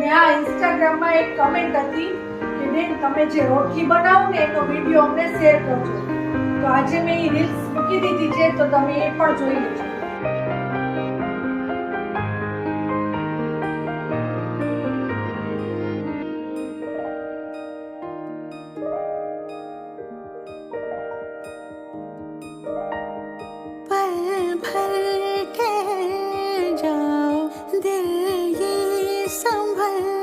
ને આ ઇન્સ્ટાગ્રામમાં એક કમેન્ટ હતી કે બેન તમે જે રોટલી બનાવો ને એનો વિડીયો અમને શેર કરજો. તો આજે મેં એ રીલ્સ મૂકી દીધી છે, તો તમે એ પણ જોઈ લેજો. पल भर ठहर जाओ, दिल ये संभल